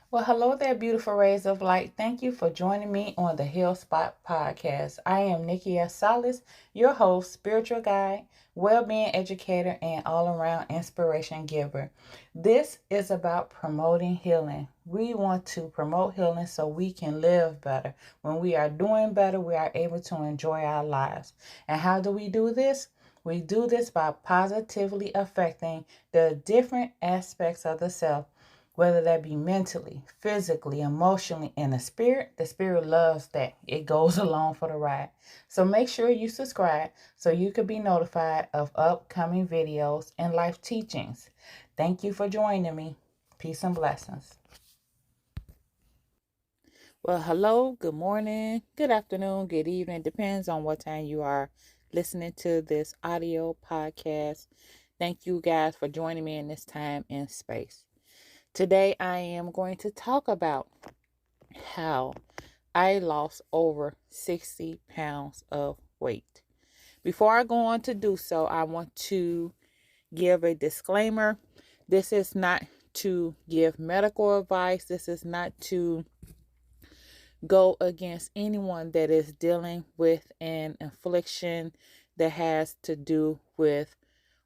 Well, hello there, beautiful rays of light. Thank you for joining me on the Hill Spot podcast. I am Nikki S. Salas, your host, spiritual guide, well-being educator, and all-around inspiration giver. This is about promoting healing. We want to promote healing so we can live better. When we are doing better, we are able to enjoy our lives. And how do we do this? We do this by positively affecting the different aspects of the self, whether that be mentally, physically, emotionally, and the spirit. The spirit loves that. It goes along for the ride. So make sure you subscribe so you can be notified of upcoming videos and life teachings. Thank you for joining me. Peace and blessings. Well, hello, good morning, good afternoon, good evening. Depends on what time you are listening to this audio podcast. Thank you guys for joining me in this time and space. Today, I am going to talk about how I lost over 60 pounds of weight. Before I go on to do so, I want to give a disclaimer. This is not to give medical advice. This is not to go against anyone that is dealing with an affliction that has to do with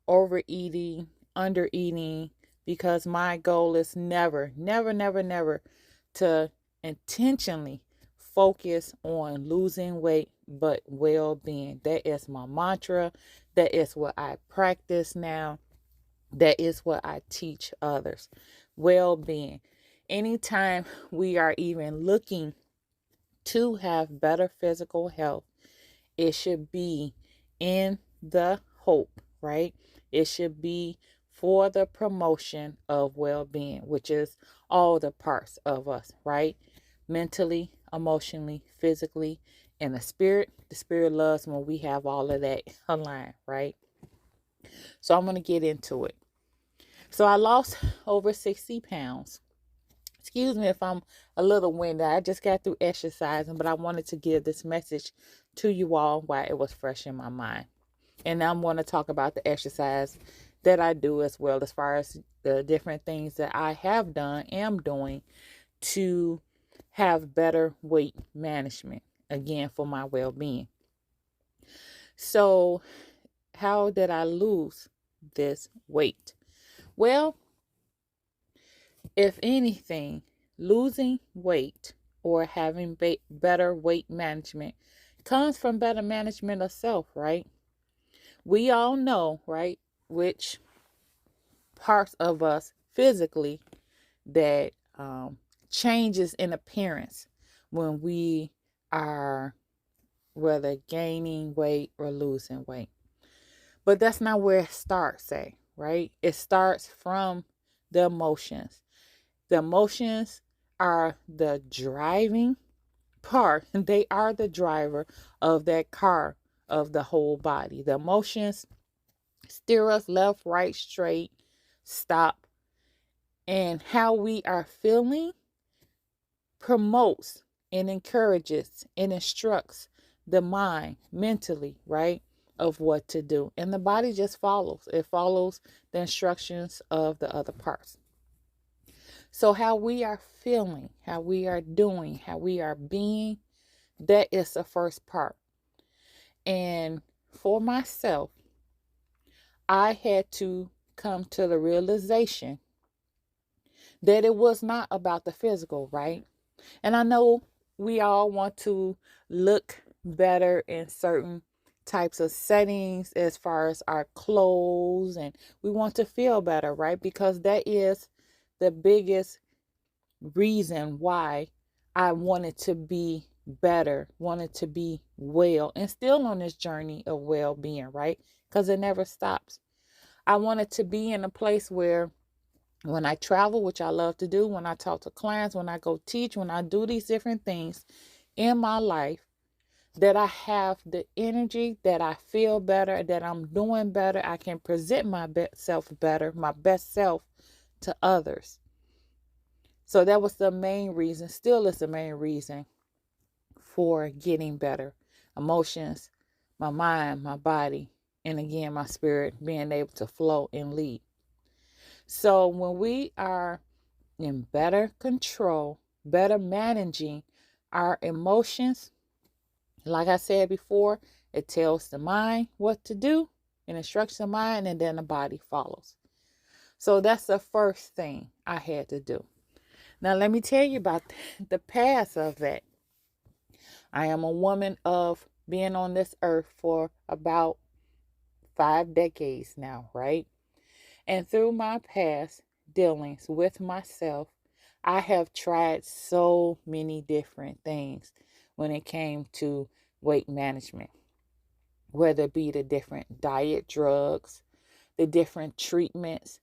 overeating, undereating, because my goal is never, never, never, never to intentionally focus on losing weight, but well-being. That is my mantra. That is what I practice now. That is what I teach others. Well-being. Anytime we are even looking to have better physical health, it should be in the hope, right? It should be for the promotion of well-being, which is all the parts of us, right? Mentally, emotionally, physically, and the spirit. The spirit loves when we have all of that aligned, right? So I'm going to get into it. So I lost over 60 pounds. Excuse me if I'm a little winded. I just got through exercising, but I wanted to give this message to you all while it was fresh in my mind. And I'm going to talk about the exercise that I do as well, as far as the different things that I have done, am doing to have better weight management, again, for my well-being. So, how did I lose this weight? Well, if anything, losing weight or having better weight management comes from better management of self, right? We all know, right, which parts of us physically that changes in appearance when we are whether gaining weight or losing weight. But that's not where it starts, right? It starts from the emotions. The emotions are the driving part. They are the driver of that car, of the whole body. The emotions steer us left, right, straight, stop. And how we are feeling promotes and encourages and instructs the mind mentally, right, of what to do. And the body just follows. It follows the instructions of the other parts. So how we are feeling, how we are doing, how we are being, that is the first part. And for myself, I had to come to the realization that it was not about the physical, right? And I know we all want to look better in certain types of settings as far as our clothes, and we want to feel better, right? Because that is the biggest reason why I wanted to be better, wanted to be well, and still on this journey of well-being, right? Because it never stops. I wanted to be in a place where when I travel, which I love to do, when I talk to clients, when I go teach, when I do these different things in my life, that I have the energy, that I feel better, that I'm doing better. I can present my best self better, my best self to others. So that was the main reason, still is the main reason for getting better. Emotions, my mind, my body, and again, my spirit being able to flow and lead. So when we are in better control, better managing our emotions. Like I said before, it tells the mind what to do, it instructs the mind, and then the body follows. So that's the first thing I had to do. Now, let me tell you about the past of that. I am a woman of being on this earth for about 5 decades now, right? And through my past dealings with myself, I have tried so many different things when it came to weight management, whether it be the different diet drugs, the different treatments,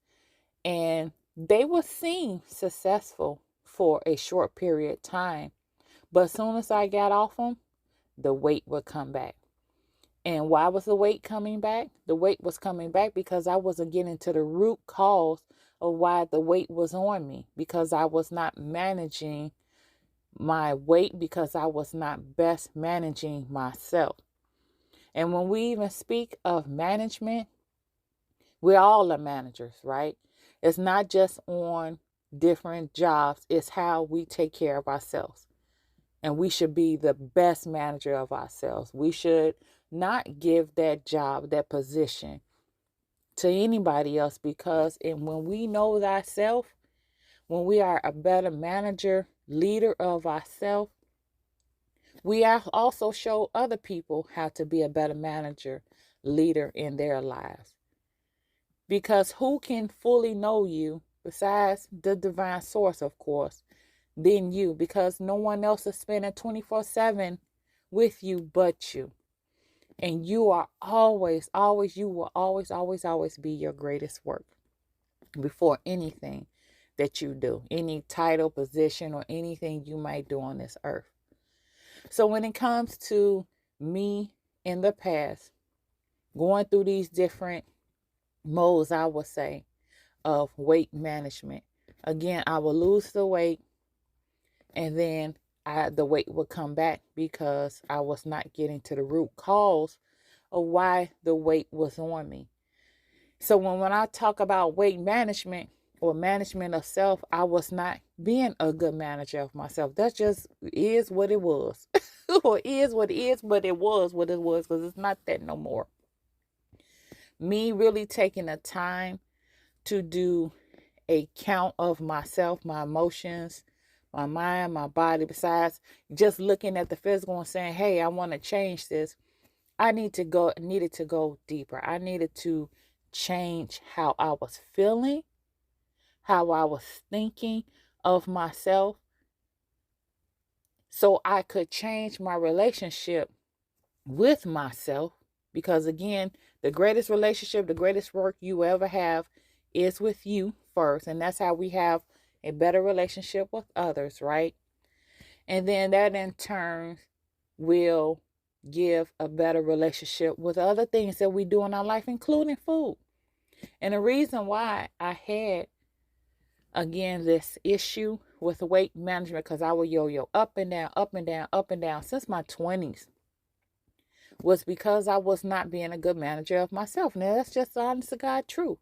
and they will seem successful for a short period of time. But as soon as I got off them, the weight would come back. And why was the weight coming back? The weight was coming back because I wasn't getting to the root cause of why the weight was on me, because I was not managing my weight, because I was not best managing myself. And when we even speak of management, we're all the managers, right? It's not just on different jobs, it's how we take care of ourselves. And we should be the best manager of ourselves. We should not give that job, that position to anybody else, because when we know thyself, when we are a better manager, leader of ourselves, we also show other people how to be a better manager, leader in their lives. Because who can fully know you besides the divine source, of course, than you? Because no one else is spending 24/7 with you but you. And you are always, always, you will always, always, always be your greatest work before anything that you do, any title, position, or anything you might do on this earth. So when it comes to me in the past, going through these different modes, I would say, of weight management. Again, I will lose the weight, and then the weight would come back because I was not getting to the root cause of why the weight was on me. So when I talk about weight management or management of self, I was not being a good manager of myself. That just is what it was. Or is what it is, but it was what it was, because it's not that no more. Me really taking the time to do a count of myself, my emotions, my mind, my body, besides just looking at the physical and saying, hey, I want to change this. I needed to go deeper. I needed to change how I was feeling, how I was thinking of myself, so I could change my relationship with myself. Because again, the greatest relationship, the greatest work you ever have is with you first. And that's how we have a better relationship with others, right? And then that in turn will give a better relationship with other things that we do in our life, including food. And the reason why I had, again, this issue with weight management, because I would yo-yo up and down, up and down, up and down since my 20s, was because I was not being a good manager of myself. Now, that's just the honest to God truth.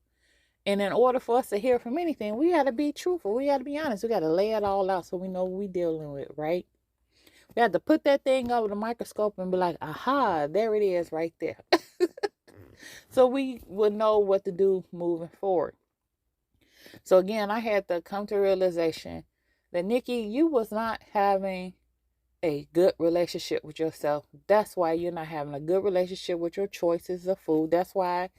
And in order for us to hear from anything, we got to be truthful. We got to be honest. We got to lay it all out so we know what we're dealing with, right? We have to put that thing over the microscope and be like, aha, there it is right there. So we would know what to do moving forward. So again, I had to come to realization that, Nikki, you was not having a good relationship with yourself. That's why you're not having a good relationship with your choices of food. That's why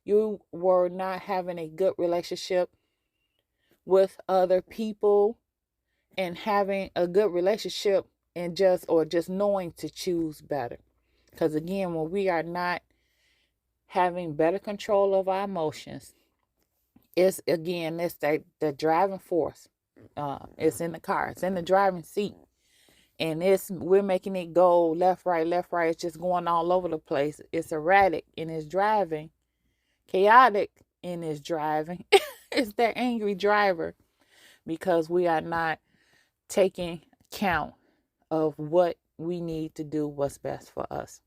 you were not having a good relationship with other people, and having a good relationship and just knowing to choose better. Because again, when we are not having better control of our emotions, it's the driving force. It's in the car. It's in the driving seat. And we're making it go left, right, left, right. It's just going all over the place. It's erratic in its driving, chaotic in its driving. It's that angry driver, because we are not taking count of what we need to do, what's best for us.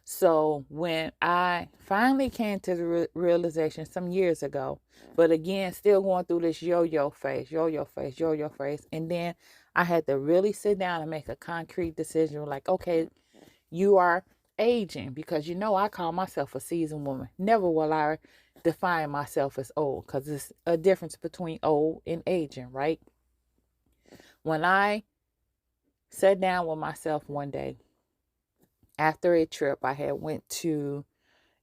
So when I finally came to the realization some years ago, but again, still going through this yo-yo phase, yo-yo phase, yo-yo phase. And then I had to really sit down and make a concrete decision like, okay, you are aging, because I call myself a seasoned woman. Never will I define myself as old, because it's a difference between old and aging, right? When I sat down with myself one day after a trip, I had went to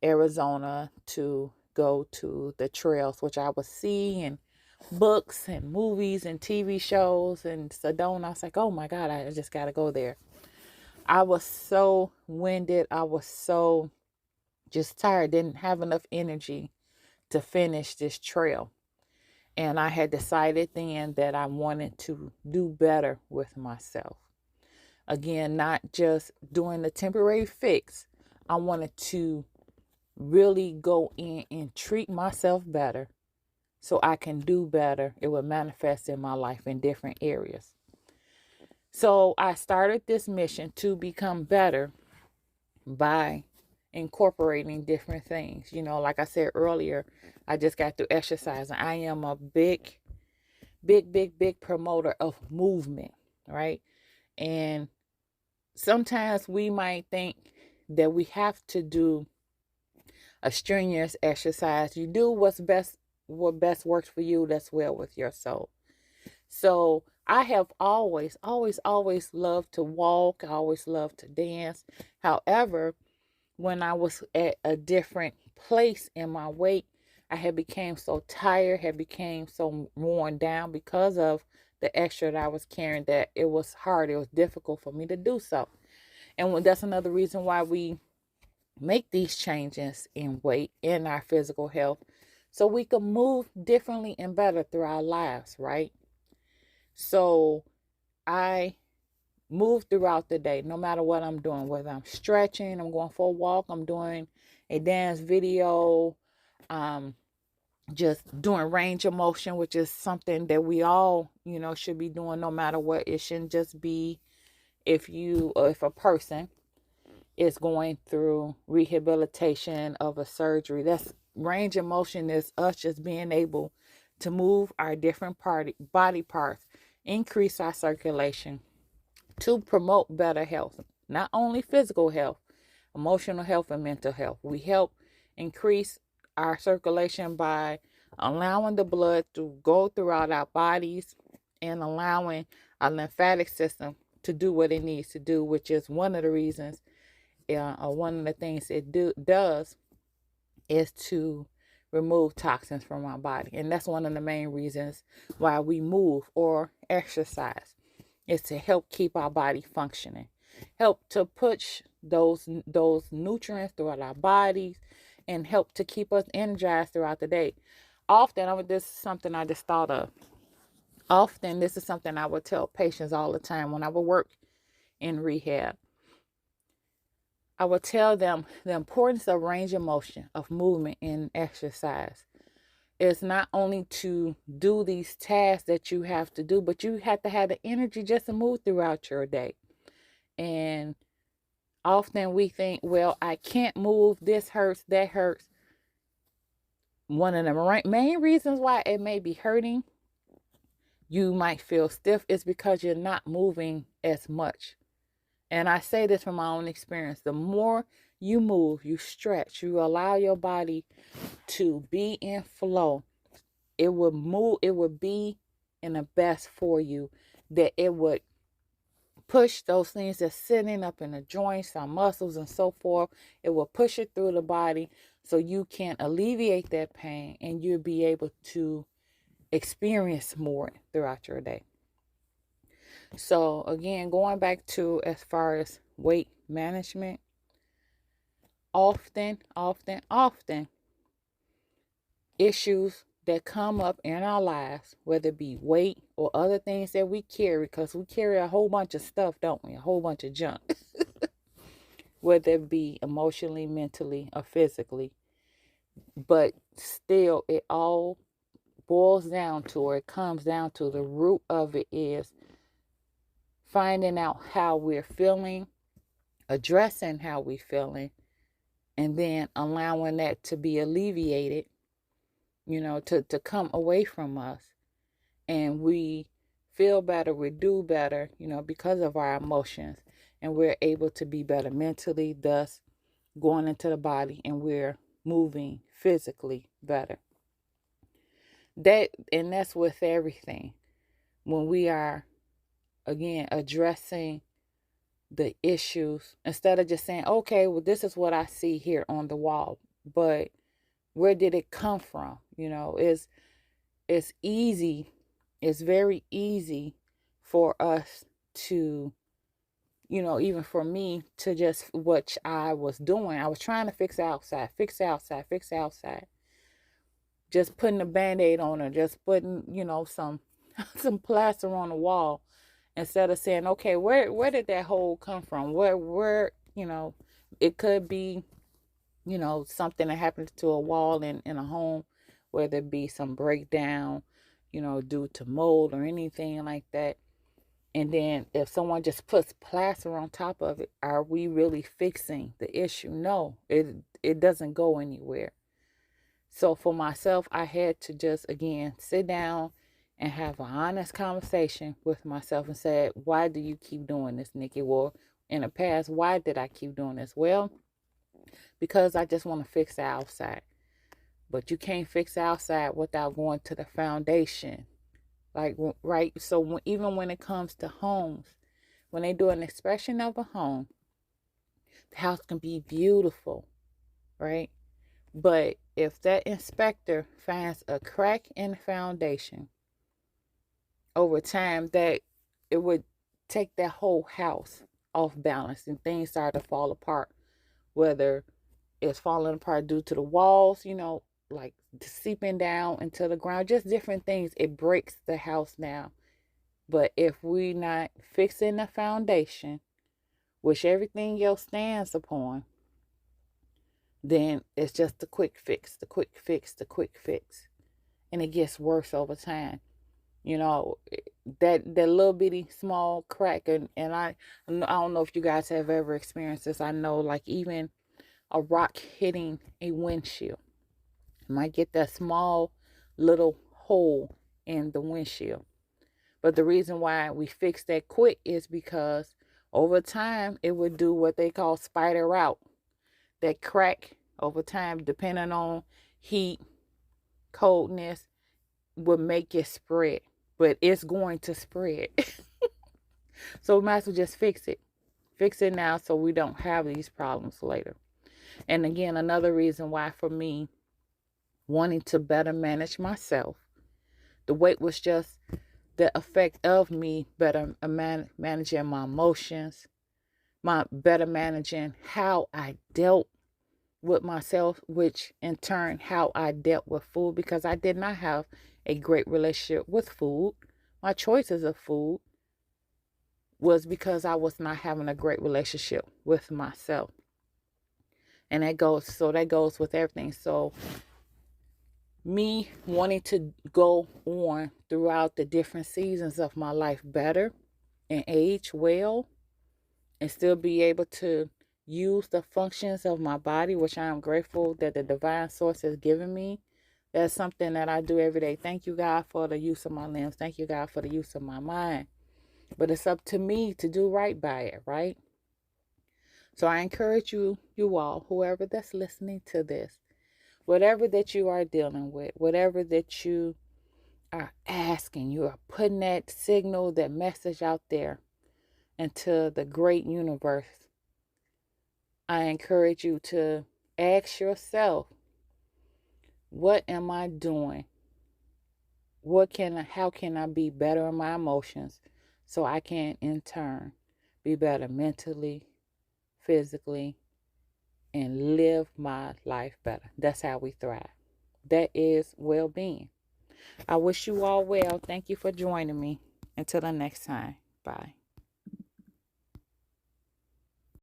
Arizona to go to the trails, which I was seeing books and movies and TV shows and Sedona. I was like, oh my God, I just got to go there. I was so winded. I was so just tired, didn't have enough energy to finish this trail. And I had decided then that I wanted to do better with myself. Again, not just doing the temporary fix. I wanted to really go in and treat myself better so I can do better. It would manifest in my life in different areas. So I started this mission to become better by incorporating different things. Like I said earlier, I just got through exercising. I am a big promoter of movement, right? And sometimes we might think that we have to do a strenuous exercise. You do what best works for you, that's well with your soul. So I have always loved to walk. I always loved to dance. However, when I was at a different place in my weight, I had became so tired, had became so worn down because of the extra that I was carrying, that it was hard. It was difficult for me to do so. And that's another reason why we make these changes in weight, in our physical health, so we can move differently and better through our lives, right? So I move throughout the day, no matter what I'm doing, whether I'm stretching, I'm going for a walk, I'm doing a dance video, just doing range of motion, which is something that we all, should be doing no matter what. It shouldn't just be if a person is going through rehabilitation of a surgery. That's range of motion, is us just being able to move our different body parts, increase our circulation to promote better health, not only physical health, emotional health, and mental health. We help increase our circulation by allowing the blood to go throughout our bodies and allowing our lymphatic system to do what it needs to do, which is one of the reasons, one of the things it does is to remove toxins from our body. And that's one of the main reasons why we move or exercise, is to help keep our body functioning, help to push those nutrients throughout our bodies, and help to keep us energized throughout the day. This is something I just thought of. Often, this is something I would tell patients all the time when I would work in rehab. I would tell them the importance of range of motion, of movement and exercise. It's not only to do these tasks that you have to do, but you have to have the energy just to move throughout your day. And often we think, well, I can't move, this hurts, that hurts. One of the main reasons why it may be hurting, you might feel stiff, is because you're not moving as much. And I say this from my own experience. The more you move, you stretch, you allow your body to be in flow, it would move, it would be in the best for you, that it would push those things that's sitting up in the joints, our muscles and so forth. It will push it through the body so you can alleviate that pain and you'll be able to experience more throughout your day. So again, going back to as far as weight management, often issues that come up in our lives, whether it be weight or other things that we carry, because we carry a whole bunch of stuff, don't we? A whole bunch of junk, whether it be emotionally, mentally, or physically. But still, it all boils down to, or it comes down to, the root of it is finding out how we're feeling, addressing how we're feeling, and then allowing that to be alleviated, to come away from us. And we feel better, we do better, because of our emotions. And we're able to be better mentally, thus going into the body, and we're moving physically better. That's with everything. When we are, again, addressing the issues, instead of just saying, okay, well, this is what I see here on the wall, but where did it come from? It's easy. It's very easy for us to, even for me, to just, what I was doing, I was trying to fix outside, just putting a Band-Aid on it, just putting, some some plaster on the wall, instead of saying, okay, where did that hole come from? Where it could be, something that happens to a wall in a home, whether it be some breakdown, due to mold or anything like that. And then if someone just puts plaster on top of it, are we really fixing the issue? No, it doesn't go anywhere. So for myself, I had to just, again, sit down and have an honest conversation with myself and say, why do you keep doing this, Nikki? Well, in the past, why did I keep doing this? Well, because I just want to fix the outside. But you can't fix the outside without going to the foundation. Like, right? So even when it comes to homes, when they do an inspection of a home, the house can be beautiful, right? But if that inspector finds a crack in the foundation, over time, that it would take that whole house off balance and things start to fall apart. Whether it's falling apart due to the walls, like seeping down into the ground, just different things. It breaks the house down. But if we not fixing the foundation, which everything else stands upon, then it's just the quick fix. And it gets worse over time. That little bitty small crack, and I don't know if you guys have ever experienced this. I know, like, even a rock hitting a windshield might get that small little hole in the windshield. But the reason why we fix that quick is because over time it would do what they call spider out. That crack over time, depending on heat, coldness, would make it spread. But it's going to spread. So we might as well just fix it. Fix it now so we don't have these problems later. And again, another reason why for me wanting to better manage myself, the weight was just the effect of me better managing my emotions, my better managing how I dealt with myself, which in turn how I dealt with food, because I did not have a great relationship with food. My choices of food was because I was not having a great relationship with myself. And that goes with everything. So me wanting to go on throughout the different seasons of my life better and age well and still be able to use the functions of my body, which I am grateful that the divine source has given me. That's something that I do every day. Thank you, God, for the use of my limbs. Thank you, God, for the use of my mind. But it's up to me to do right by it, right? So I encourage you all, whoever that's listening to this, whatever that you are dealing with, whatever that you are asking, you are putting that signal, that message out there into the great universe. I encourage you to ask yourself, what am I doing? How can I be better in my emotions so I can in turn be better mentally, physically, and live my life better? That's how we thrive. That is well-being. I wish you all well. Thank you for joining me. Until the next time. Bye.